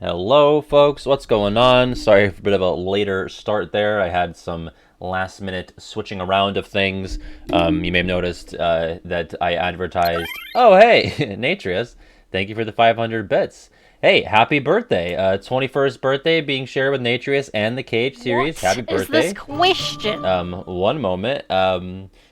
Hello, folks. What's going on? Sorry for a bit of a later start there. I had some last minute switching around of things. You may have noticed that I advertised. Oh, hey, Natrius. Thank you for the 500 bits. Hey, happy birthday. 21st birthday being shared with Natrius and the Cage series. What Happy is birthday. this question? One moment.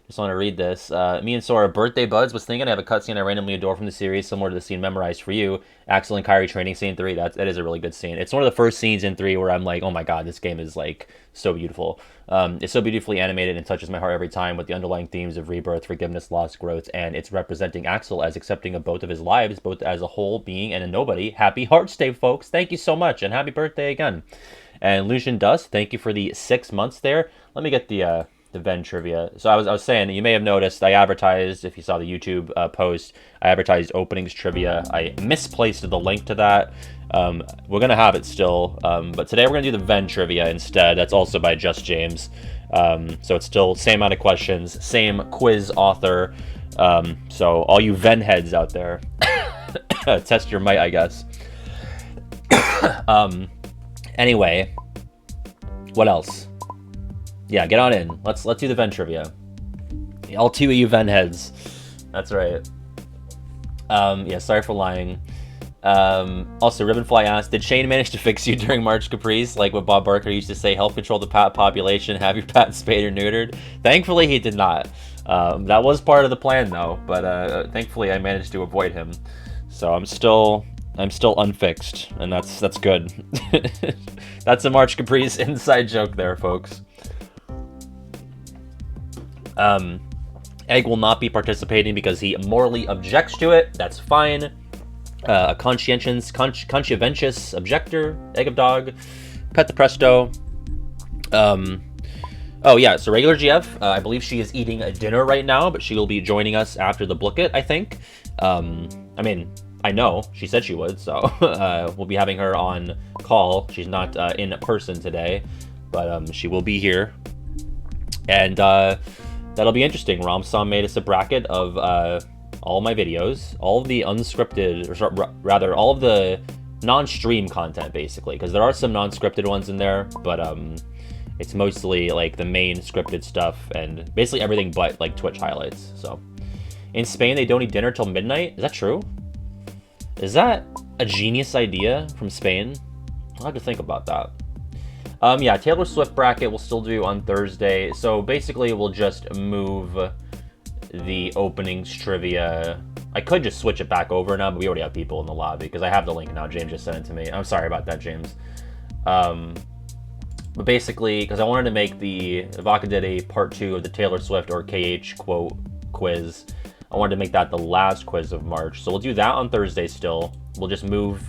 Just want to read this. Me and Sora, birthday buds, was thinking I have a cutscene I randomly adore from the series, similar to the scene memorized for you. Axel and Kyrie training scene 3. That is a really good scene. It's one of the first scenes in 3 where I'm like, oh my god, this game is like so beautiful. It's so beautifully animated and touches my heart every time with the underlying themes of rebirth, forgiveness, loss, growth, and it's representing Axel as accepting of both of his lives, both as a whole being and a nobody. Happy Hearts Day, folks. Thank you so much, and happy birthday again. And Lucian Dust, thank you for the 6 months there. Let me get the Ven trivia. So I was saying, you may have noticed I advertised, if you saw the YouTube post, I advertised openings trivia. I misplaced the link to that. We're going to have it still, but today we're going to do the Ven trivia instead. That's also by Just James. So it's still same amount of questions, same quiz author. So all you Ven heads out there, test your might, I guess. Anyway, what else? Yeah, get on in. Let's do the Ven trivia. All two of you Ven heads. That's right. Yeah, sorry for lying. Also, Ribbonfly asked, did Shane manage to fix you during March Caprice? Like what Bob Barker used to say, help control the pat population, have your pat spayed or neutered? Thankfully, he did not. That was part of the plan, though. But thankfully, I managed to avoid him. So I'm still unfixed, and that's good. That's a March Caprice inside joke there, folks. Egg will not be participating because he morally objects to it. That's fine. A conscientious objector, Egg of Dog, Pet the Presto. Oh yeah, so regular GF, I believe she is eating a dinner right now, but she will be joining us after the Blooket, I think. I mean, I know, she said she would, so we'll be having her on call. She's not in person today, but she will be here. And that'll be interesting. Ramsam made us a bracket of all my videos, all of the unscripted, or rather, all of the non-stream content, basically, because there are some non-scripted ones in there, but it's mostly like the main scripted stuff and basically everything but like Twitch highlights. So in Spain, they don't eat dinner till midnight. Is that true? Is that a genius idea from Spain? I'll have to think about that. Yeah, Taylor Swift bracket we'll still do on Thursday. So basically, we'll just move the openings trivia. I could just switch it back over now, but we already have people in the lobby because I have the link now. James just sent it to me. I'm sorry about that, James. But basically, because I wanted to make the Vodka Diddy part 2 of the Taylor Swift or KH quote quiz, I wanted to make that the last quiz of March. So we'll do that on Thursday still. We'll just move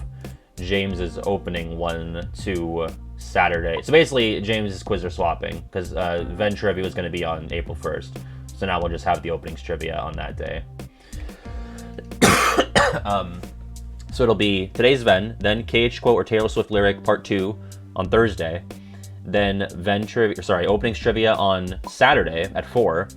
James's opening one to Saturday. So basically, James's quiz are swapping because Ven trivia was going to be on April 1st. So now we'll just have the openings trivia on that day. So it'll be today's Ven, then KH quote or Taylor Swift lyric part 2 on Thursday, then openings trivia on Saturday at 4,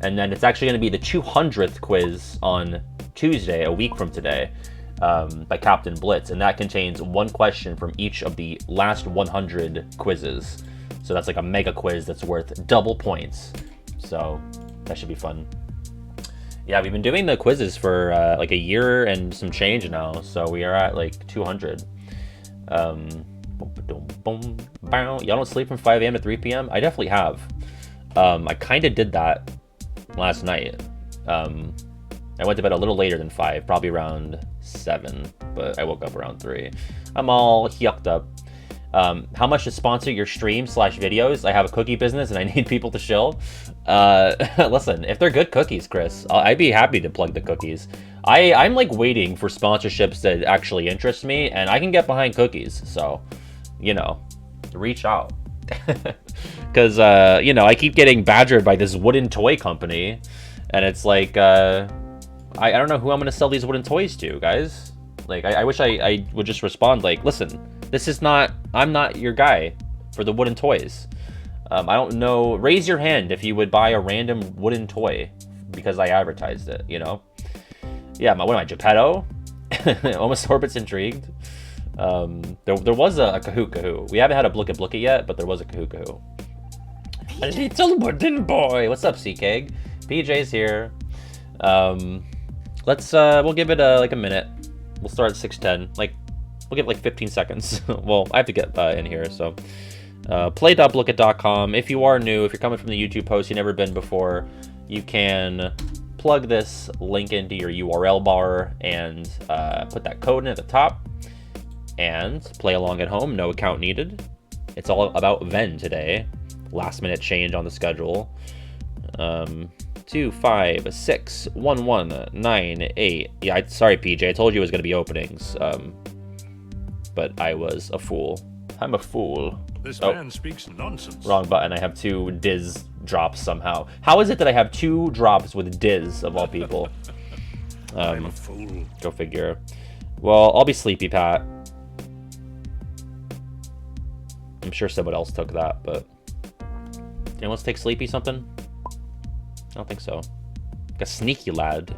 and then it's actually going to be the 200th quiz on Tuesday, a week from today, by Captain Blitz, and that contains one question from each of the last 100 quizzes. So that's like a mega quiz that's worth double points. So that should be fun. Yeah, we've been doing the quizzes for like a year and some change now, so we are at like 200. Y'all don't sleep from 5 a.m. to 3 p.m.? I definitely have. I kind of did that last night. I went to bed a little later than 5, probably around 7, but I woke up around 3. I'm all yucked up. How much to sponsor your stream/videos? I have a cookie business and I need people to shill. Listen, if they're good cookies, Chris, I'd be happy to plug the cookies. I'm like waiting for sponsorships that actually interest me, and I can get behind cookies. So, you know, reach out. Because, you know, I keep getting badgered by this wooden toy company, and it's like, I don't know who I'm going to sell these wooden toys to, guys. Like, I wish I would just respond like, listen, I'm not your guy for the wooden toys. I don't know, raise your hand if you would buy a random wooden toy because I advertised it, you know? Yeah, what am I, Geppetto? Almost Orbit's intrigued. There was a Kahoot Kahoo. We haven't had a Blooket yet, but there was a Kahoot Kahoo. A little wooden boy. What's up, CK? PJ's here. We'll give it like a minute. We'll start at 6:10. Like, we'll give it like 15 seconds. Well, I have to get in here, so. Play.blooket.com. If you are new, if you're coming from the YouTube post, you've never been before, you can plug this link into your URL bar and put that code in at the top and play along at home. No account needed. It's all about Ven today. Last minute change on the schedule. 2, 5, 6, 1, 1, 9, 8. Yeah, sorry, PJ. I told you it was going to be openings. But I was a fool. I'm a fool. This man speaks nonsense. Wrong button. I have 2 Diz drops somehow. How is it that I have 2 drops with Diz, of all people? I'm a fool. Go figure. Well, I'll be sleepy, Pat. I'm sure someone else took that, but... Did anyone else take sleepy something? I don't think so. Like a sneaky lad.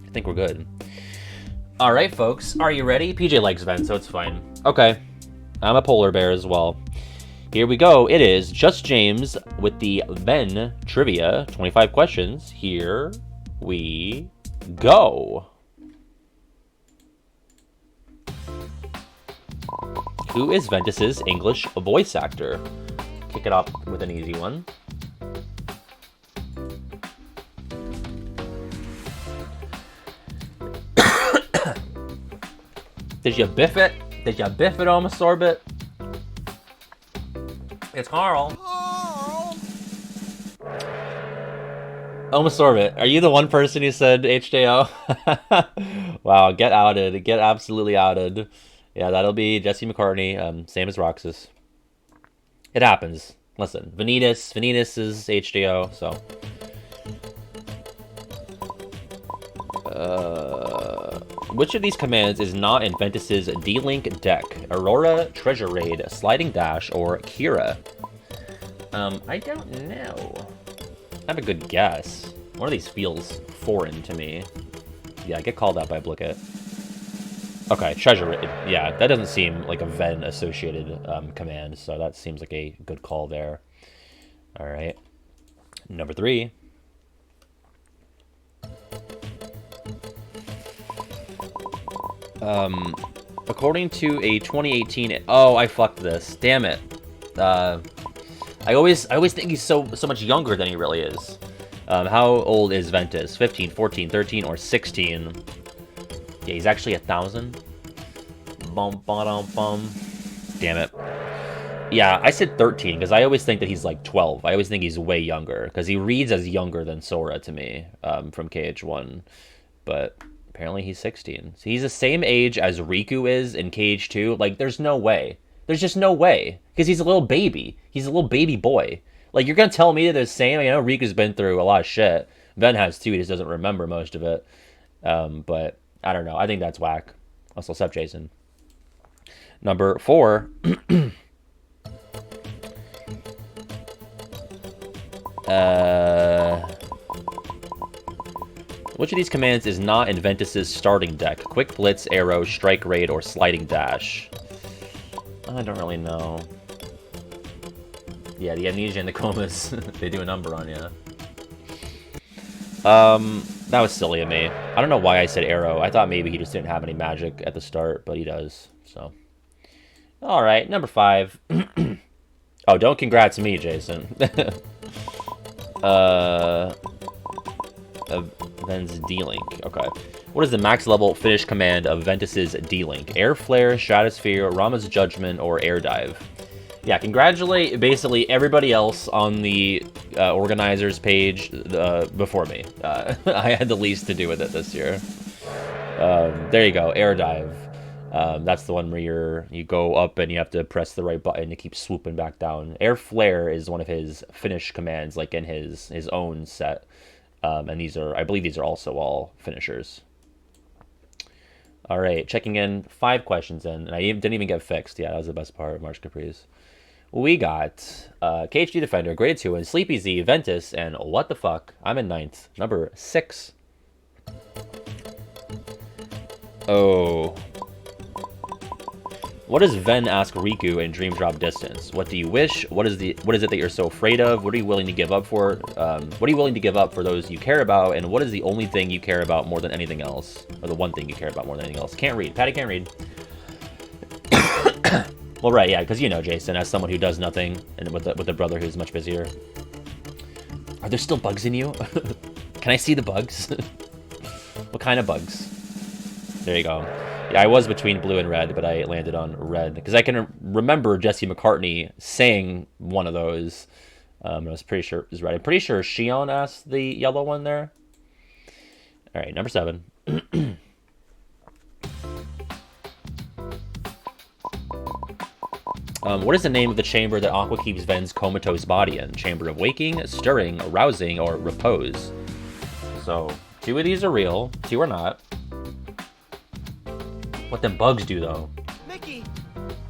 I think we're good. Alright, folks. Are you ready? PJ likes Ven, so it's fine. Okay. I'm a polar bear as well. Here we go. It is Just James with the Ven Trivia. 25 questions. Here we go. Who is Ventus's English voice actor? Kick it off with an easy one. Did you biff it? Did you biff it, almost sorbet? It's Carl. Almost sorbet. Are you the one person who said HJO? Wow, get outed. Get absolutely outed. Yeah, that'll be Jesse McCartney. Same as Roxas. It happens. Listen, Vanitas is HJO, so. Which of these commands is not in Ventus's D-Link deck? Aurora, Treasure Raid, Sliding Dash, or Kira? I don't know. I have a good guess. One of these feels foreign to me. Yeah, get called out by Blooket. Okay, Treasure Raid. Yeah, that doesn't seem like a Ven-associated command, so that seems like a good call there. All right. Number 3. According to a 2018... Oh, I fucked this. Damn it. I always think he's so much younger than he really is. How old is Ventus? 15, 14, 13, or 16? Yeah, he's actually 1,000. Bum, bum, bum. Damn it. Yeah, I said 13 because I always think that he's like 12. I always think he's way younger because he reads as younger than Sora to me from KH1. But apparently he's 16. So he's the same age as Riku is in KH2. Like, there's no way. There's just no way. Because he's a little baby. He's a little baby boy. Like, you're going to tell me they're the same? I know Riku's been through a lot of shit. Ven has too. He just doesn't remember most of it. But I don't know. I think that's whack. Also, what's up, Jason? Number 4. Which of these commands is not in Ventus's starting deck? Quick Blitz, Arrow, Strike Raid, or Sliding Dash? I don't really know. Yeah, the amnesia and the comas, they do a number on you. That was silly of me. I don't know why I said Arrow. I thought maybe he just didn't have any magic at the start, but he does, so. Alright, number 5. Oh, don't congrats me, Jason. Ven's D-Link. Okay. What is the max level finish command of Ventus's D-Link? Air Flare, Stratosphere, Rama's Judgment, or Air Dive? Yeah, congratulate basically everybody else on the organizers page before me. I had the least to do with it this year. There you go, Air Dive. That's the one where you go up and you have to press the right button to keep swooping back down. Air Flare is one of his finish commands, like in his own set. And these are, I believe these are also all finishers. All right, checking in, 5 questions in, and I didn't even get fixed. Yeah, that was the best part of March Caprice. We got KHD Defender, grade 2, and Sleepy Z, Ventus, and what the fuck? I'm in 9th, number 6. Oh. What does Ven ask Riku in Dream Drop Distance? What do you wish? What is it that you're so afraid of? What are you willing to give up for? What are you willing to give up for those you care about? And what is the only thing you care about more than anything else? Or the one thing you care about more than anything else? Can't read. Patty can't read. Well, right, yeah, because you know, Jason, as someone who does nothing, and with a brother who's much busier. Are there still bugs in you? Can I see the bugs? What kind of bugs? There you go. Yeah, I was between blue and red, but I landed on red. Because I can remember Jesse McCartney saying one of those. I was pretty sure it was red. I'm pretty sure Shion asked the yellow one there. All right, number 7. What is the name of the chamber that Aqua keeps Ven's comatose body in? Chamber of waking, stirring, arousing, or repose? So, 2 of these are real, 2 are not. What them bugs do, though? Mickey,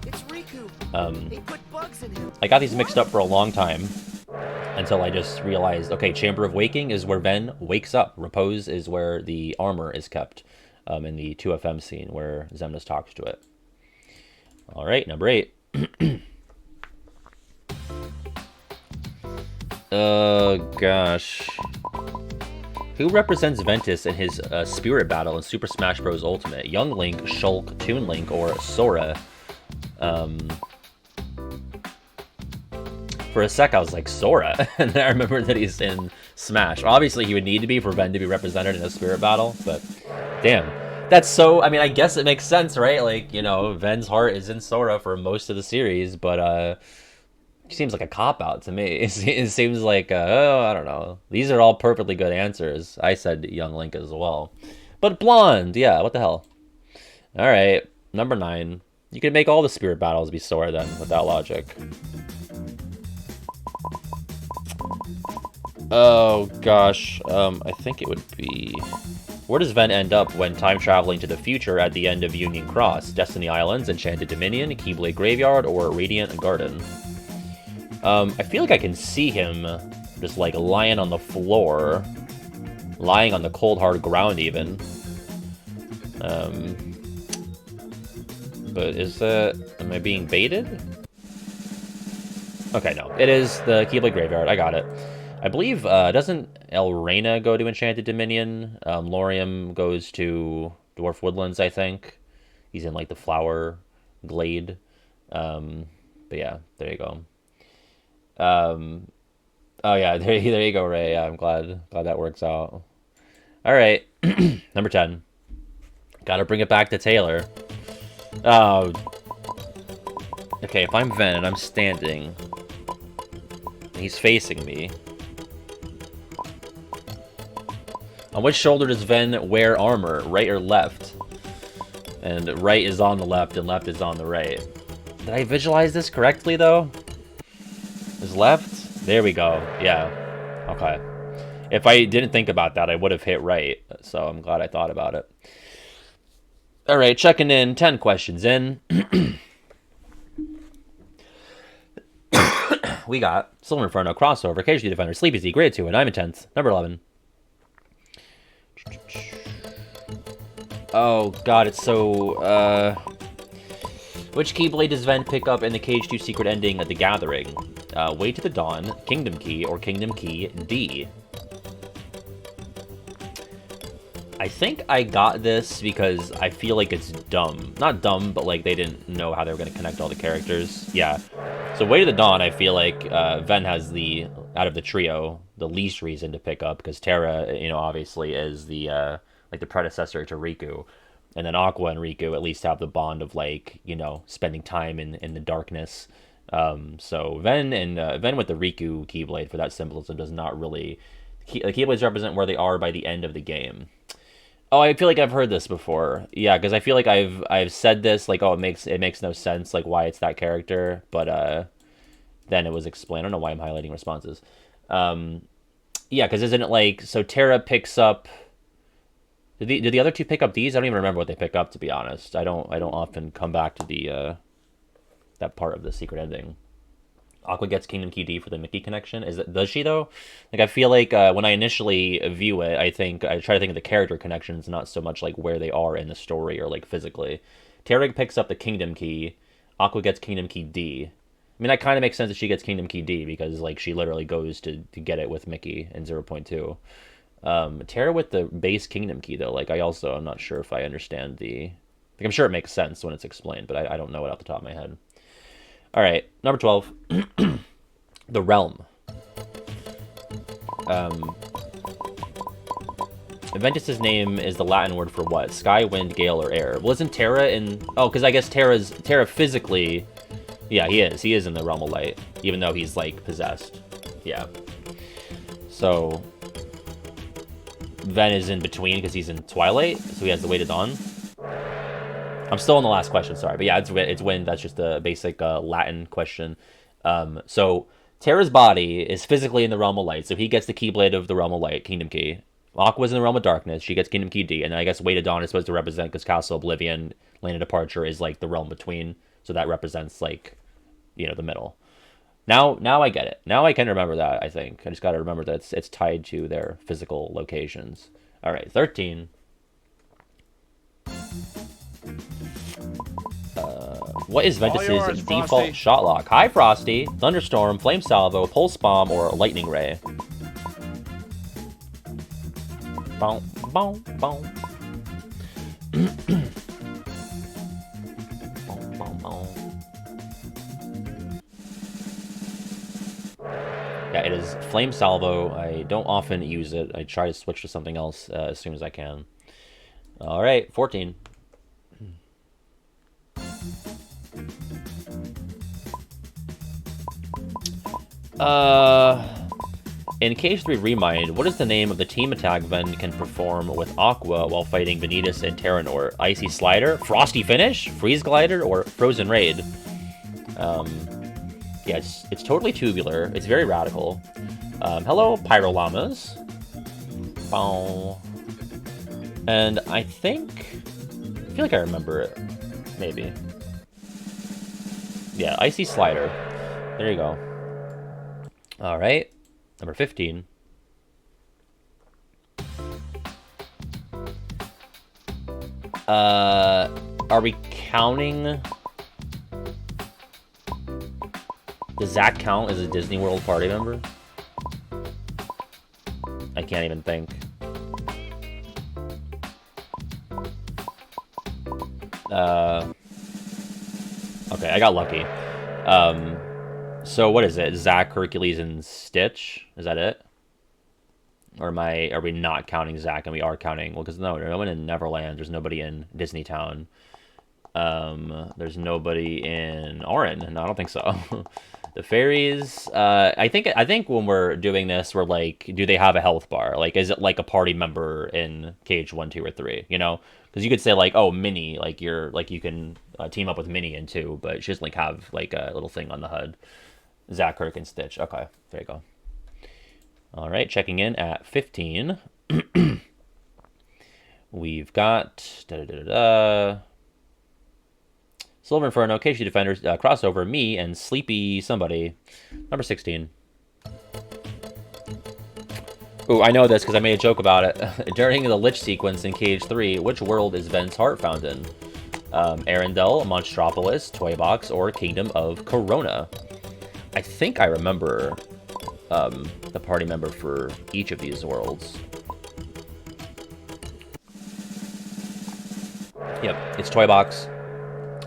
it's Riku. They put bugs in him. I got these mixed up for a long time until I just realized, okay, Chamber of Waking is where Ven wakes up. Repose is where the armor is kept in the 2FM scene where Xemnas talks to it. All right, number 8. Gosh. Who represents Ventus in his spirit battle in Super Smash Bros. Ultimate? Young Link, Shulk, Toon Link, or Sora? For a sec, I was like, Sora? And then I remembered that he's in Smash. Obviously, he would need to be for Ven to be represented in a spirit battle, but damn. That's so, I mean, I guess it makes sense, right? Like, you know, Ven's heart is in Sora for most of the series, but, it seems like a cop-out to me. It seems like, oh, I don't know. These are all perfectly good answers. I said Young Link as well. But blonde, yeah, what the hell? All right, number 9. You can make all the spirit battles be Sora then, with that logic. Oh, gosh. I think it would be... Where does Ven end up when time traveling to the future at the end of Union Cross? Destiny Islands, Enchanted Dominion, Keyblade Graveyard, or Radiant Garden? I feel like I can see him just, like, lying on the floor. Lying on the cold, hard ground, even. But is that... Am I being baited? Okay, no. It is the Keyblade Graveyard. I got it. I believe, doesn't Elrena go to Enchanted Dominion? Laurium goes to Dwarf Woodlands, I think. He's in, like, the Flower Glade. But yeah, there you go. Oh yeah, there you go, Ray. Yeah, I'm glad that works out. All right, number 10. Gotta bring it back to Taylor. Oh. Okay, if I'm Ven and I'm standing, and he's facing me, on which shoulder does Ven wear armor, right or left? And right is on the left, and left is on the right. Did I visualize this correctly, though? Is left? There we go. Yeah. Okay. If I didn't think about that, I would have hit right. So I'm glad I thought about it. All right, checking in. 10 questions in. We got Silver Inferno, Crossover, Occasionally Defender, Sleepy Z, Grade 2, and I'm in 10th. Number 11. Oh, God, it's so... Which Keyblade does Ven pick up in the Cage 2 secret ending of The Gathering? Way to the Dawn, Kingdom Key, or Kingdom Key D? I think I got this because I feel like it's dumb. Not dumb, but like they didn't know how they were going to connect all the characters. Yeah. So Way to the Dawn, I feel like Ven has the, out of the trio, the least reason to pick up, because Terra, you know, obviously is the, like the predecessor to Riku. And then Aqua and Riku at least have the bond of, like, you know, spending time in the darkness. So Ven with the Riku Keyblade for that symbolism does not really... The Keyblades represent where they are by the end of the game. Oh, I feel like I've heard this before. Yeah, because I feel like I've said this, like, oh, it makes no sense, like, why it's that character. But then it was explained. I don't know why I'm highlighting responses. Yeah, because isn't it like... So Terra picks up... Did the other two pick up these? I don't even remember what they pick up, to be honest. I don't often come back to the that part of the secret ending. Aqua gets Kingdom Key D for the Mickey connection. Does she though? Like, I feel like when I initially view it, I try to think of the character connections, not so much like where they are in the story or like physically. Terra picks up the Kingdom Key, Aqua gets Kingdom Key D. I mean, that kind of makes sense that she gets Kingdom Key D because, like, she literally goes to get it with Mickey in 0.2. Terra with the base Kingdom Key, though, like, I'm not sure if I understand the... Like, I'm sure it makes sense when it's explained, but I don't know it off the top of my head. All right, number 12. The Realm. Ventus's name is the Latin word for what? Sky, wind, gale, or air? Well, isn't Terra in... Oh, because I guess Terra physically... Yeah, he is. He is in the Realm of Light, even though he's, like, possessed. Yeah. So... Ven is in between because he's in Twilight, so he has the Weighted Dawn. I'm still on the last question, sorry. But yeah, it's wind. That's just a basic Latin question. So Terra's body is physically in the Realm of Light, so he gets the Keyblade of the Realm of Light, Kingdom Key. Aqua's in the Realm of Darkness. She gets Kingdom Key D, and I guess Weighted Dawn is supposed to represent, because Castle Oblivion, Land of Departure is like the realm between, so that represents, like, you know, the middle. Now I get it. Now I can remember that, I think. I just got to remember that it's tied to their physical locations. All right, 13. What is Ventus's default shot lock? Hi, Frosty. Thunderstorm, Flame Salvo, Pulse Bomb, or Lightning Ray? Boom, boom, boom. Boom, boom, boom. Yeah, it is Flame Salvo. I don't often use it. I try to switch to something else as soon as I can. All right, 14. In Cage 3 Remind, what is the name of the team attack Ven can perform with Aqua while fighting Vanitas and Terranor? Icy Slider, Frosty Finish, Freeze Glider, or Frozen Raid? Yeah, it's totally tubular. It's very radical. Hello, Pyro Llamas. Bow. And I feel like I remember it. Maybe. Yeah, Icy Slider. There you go. All right, number 15. Are we counting? Does Zach count as a Disney World party member? I can't even think. Okay, I got lucky. So what is it? Zach, Hercules, and Stitch? Is that it? Or are we not counting Zach and we are counting? Well, because no one in Neverland. There's nobody in Disney Town. There's nobody in Orin. No, I don't think so. The fairies. I think when we're doing this, we're like, do they have a health bar? Like, is it like a party member in Cage 1, 2, or 3? You know, because you could say like, oh, Minnie, like you can team up with Minnie in 2, but she doesn't like have like a little thing on the HUD. Zach, Kirk, and Stitch. Okay, there you go. All right, checking in at 15. We've got Silver Inferno, KG Defenders, crossover, me, and Sleepy somebody. Number 16. Ooh, I know this because I made a joke about it. During the Lich sequence in Cage 3, which world is Ven's heart found in? Arendelle, Monstropolis, Toybox, or Kingdom of Corona? I think I remember the party member for each of these worlds. Yep, it's Toybox.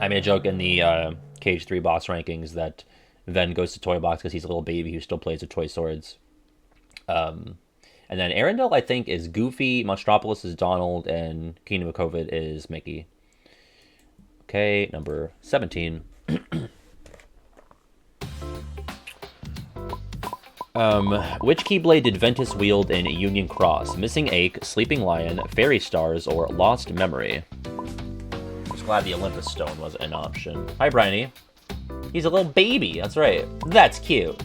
I made a joke in the Cage 3 boss rankings that Ven goes to Toybox because he's a little baby who still plays with toy swords. And then Arendelle, I think, is Goofy, Monstropolis is Donald, and Kingdom of COVID is Mickey. Okay, number 17. Which Keyblade did Ventus wield in Union Cross? Missing Ache, Sleeping Lion, Fairy Stars, or Lost Memory? Just glad the Olympus Stone wasn't an option. Hi, Bryony. He's a little baby, that's right. That's cute.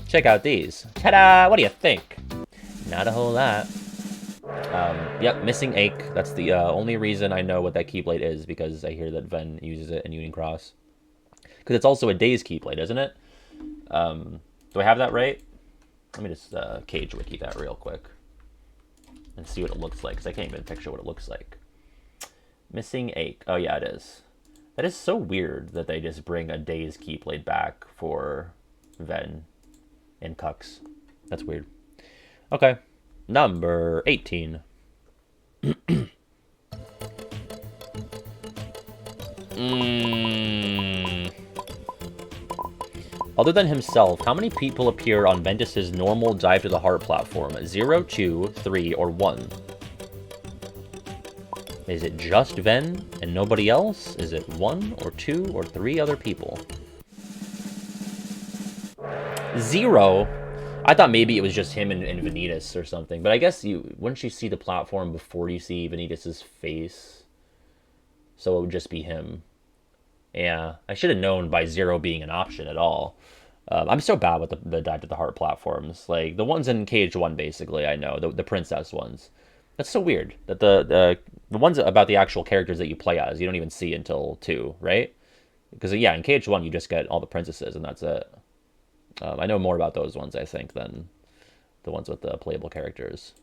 Check out these. Ta-da! What do you think? Not a whole lot. Yep, Missing Ache. That's the only reason I know what that Keyblade is, because I hear that Ven uses it in Union Cross. Because it's also a Daze Keyblade, isn't it? Do I have that right? Let me just Cage Wiki that real quick and see what it looks like, because I can't even picture what it looks like. Missing Ache. Oh, yeah, it is. That is so weird that they just bring a day's Keyblade back for Ven and Cux. That's weird. Okay. Number 18. Other than himself, how many people appear on Ventus's normal Dive to the Heart platform? 0, 2, 3, or 1? Is it just Ven and nobody else? Is it 1 or 2 or 3 other people? 0? I thought maybe it was just him and Vanitas or something, but I guess wouldn't you see the platform before you see Vanitas's face? So it would just be him. Yeah, I should have known by 0 being an option at all. I'm so bad with the Dive to the Heart platforms. Like, the ones in KH1, basically, I know. The princess ones. That's so weird. That the ones about the actual characters that you play as, you don't even see until 2, right? Because, yeah, in KH1, you just get all the princesses, and that's it. I know more about those ones, I think, than the ones with the playable characters.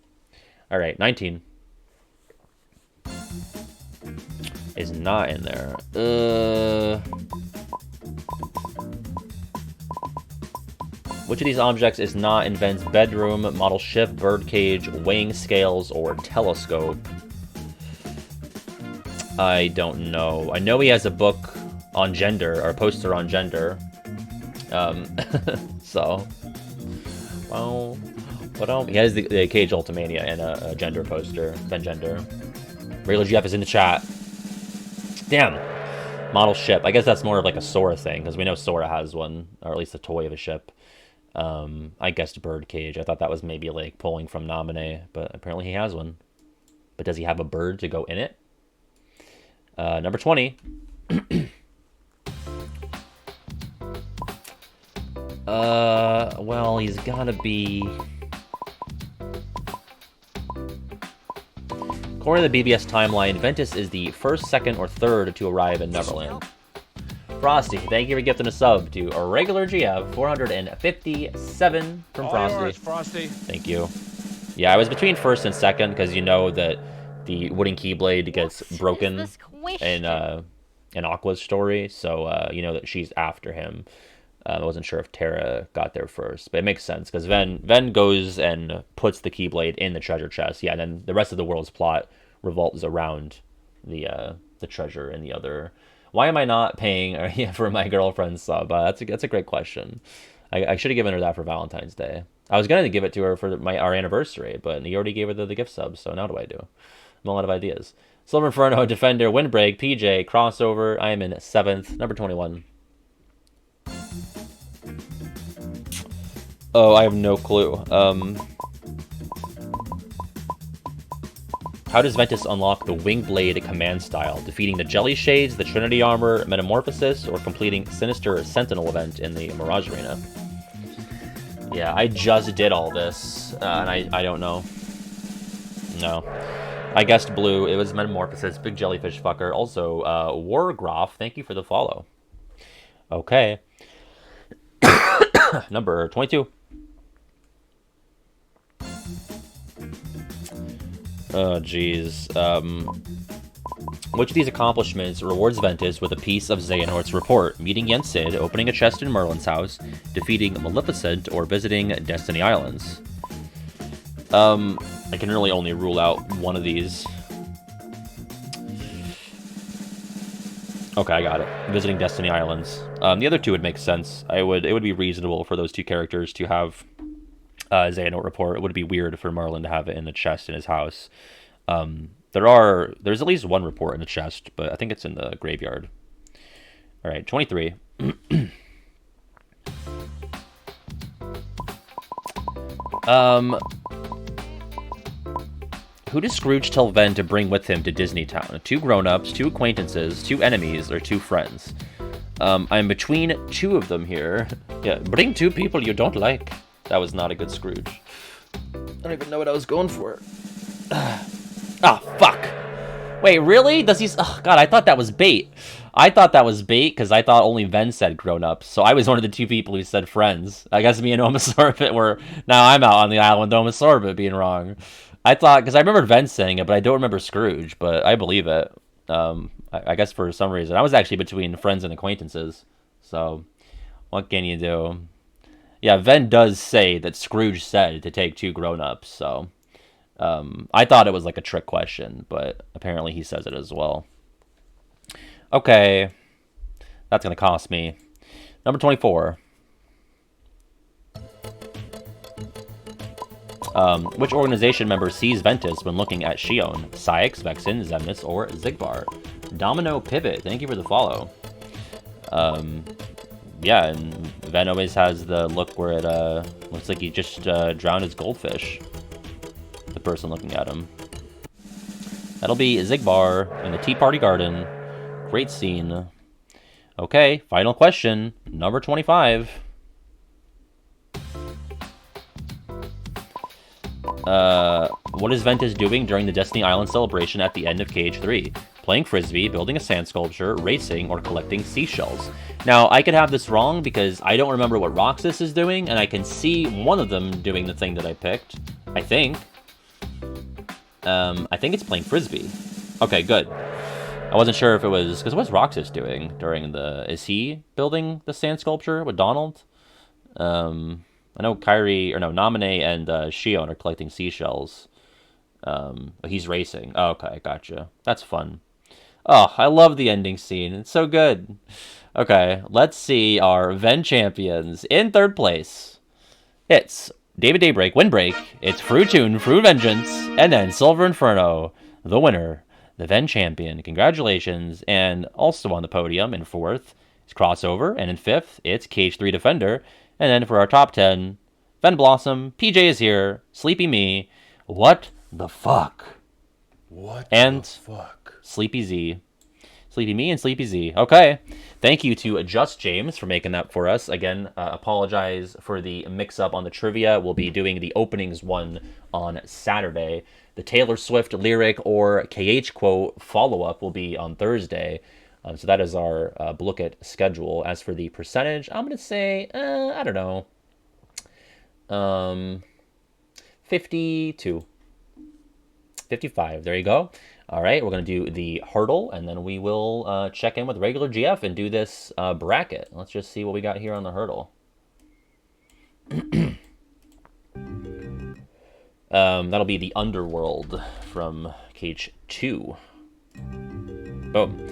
All right, 19. Is not in there. Which of these objects is not in Ven's bedroom? Model ship, birdcage, weighing scales, or telescope? I don't know. I know he has a book on gender, or a poster on gender. So, well, he has the Cage Ultimania and a gender poster, Ben Gender. Regular GF is in the chat. Damn. Model ship. I guess that's more of like a Sora thing, because we know Sora has one, or at least a toy of a ship. I guessed birdcage. I thought that was maybe like pulling from Naminé, but apparently he has one. But does he have a bird to go in it? Number 20. Well, he's gotta be... According to the BBS timeline, Ventus is the first, second, or third to arrive in Neverland. Frosty, thank you for gifting a sub to a regular GF, 457 from Frosty. All yours, Frosty. Thank you. Yeah, I was between first and second, because you know that the wooden Keyblade gets broken in Aqua's story, so you know that she's after him. I wasn't sure if Terra got there first, but it makes sense, because Ven goes and puts the Keyblade in the treasure chest. Yeah, and then the rest of the world's plot revolves around the treasure and the other... Why am I not paying for my girlfriend's sub? That's a great question. I should have given her that for Valentine's Day. I was going to give it to her for our anniversary, but he already gave her the gift sub, so now what do I do? I'm a lot of ideas. Silver Inferno, Defender, Windbreak, PJ, Crossover. I am in 7th. Number 21. Oh, I have no clue. How does Ventus unlock the Wingblade command style? Defeating the Jelly Shades, the Trinity Armor, Metamorphosis, or completing Sinister Sentinel event in the Mirage Arena? Yeah, I just did all this, and I don't know. No. I guessed blue. It was Metamorphosis, big jellyfish fucker. Also, Wargroff, thank you for the follow. Okay. Number 22. Oh, jeez. Which of these accomplishments rewards Ventus with a piece of Xehanort's report? Meeting Yen Sid, opening a chest in Merlin's house, defeating Maleficent, or visiting Destiny Islands? I can really only rule out one of these. Okay, I got it. Visiting Destiny Islands. The other two would make sense. It would be reasonable for those two characters to have Xehanort report. It would be weird for Merlin to have it in the chest in his house. There's at least one report in the chest, but I think it's in the graveyard. All right, 23. Who does Scrooge tell Ven to bring with him to Disney Town? 2 grown-ups, 2 acquaintances, 2 enemies, or 2 friends? I'm between 2 of them here. Yeah, bring 2 people you don't like. That was not a good Scrooge. I don't even know what I was going for. Ah, fuck. Wait, really? Does he... Oh, God, I thought that was bait. I thought that was bait because I thought only Ven said grown-ups. So I was one of the 2 people who said friends. I guess me and Omasorbit were... Now I'm out on the island with Omasorbit being wrong. I thought... Because I remember Ven saying it, but I don't remember Scrooge. But I believe it. I guess for some reason. I was actually between friends and acquaintances. So, what can you do? Yeah, Ven does say that Scrooge said to take 2 grown-ups, so... I thought it was like a trick question, but apparently he says it as well. Okay. That's going to cost me. Number 24. Which organization member sees Ventus when looking at Shion? Cyax, Vexen, Xemnas, or Xigbar? Domino Pivot, thank you for the follow. Yeah, and Ven always has the look where it looks like he just drowned his goldfish. The person looking at him. That'll be Xigbar in the Tea Party Garden. Great scene. Okay, final question. Number 25. What is Ventus doing during the Destiny Island celebration at the end of KH3? Playing Frisbee, building a sand sculpture, racing, or collecting seashells? Now, I could have this wrong because I don't remember what Roxas is doing, and I can see one of them doing the thing that I picked. I think it's playing Frisbee. Okay, good. I wasn't sure if it was... Because what's Roxas doing during the... Is he building the sand sculpture with Donald? I know Kyrie... Or no, Naminé and Shion are collecting seashells. He's racing. Oh, okay, gotcha. That's fun. Oh, I love the ending scene. It's so good. Okay, let's see our Ven champions. In 3rd place, it's David Daybreak, Windbreak. It's Fruitoon, Fruit Vengeance, and then Silver Inferno, the winner, the Ven champion. Congratulations. And also on the podium in 4th is Crossover, and in 5th, it's KH3 Defender. And then for our top 10, Ven Blossom, PJ is here, Sleepy Me, What the Fuck? What and the fuck? Sleepy Z. Sleepy Me and Sleepy Z. Okay. Thank you to Just James for making that for us. Again, apologize for the mix-up on the trivia. We'll be doing the openings one on Saturday. The Taylor Swift lyric or KH quote follow-up will be on Thursday. So that is our Blooket schedule. As for the percentage, I'm going to say, I don't know, 52. 55. There you go. All right, we're going to do the hurdle, and then we will check in with regular GF and do this bracket. Let's just see what we got here on the hurdle. That'll be the Underworld from Cage 2. Boom.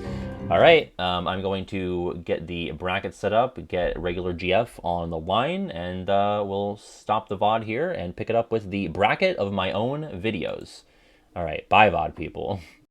All right, I'm going to get the bracket set up, get regular GF on the line, and we'll stop the VOD here and pick it up with the bracket of my own videos. All right, bye VOD people.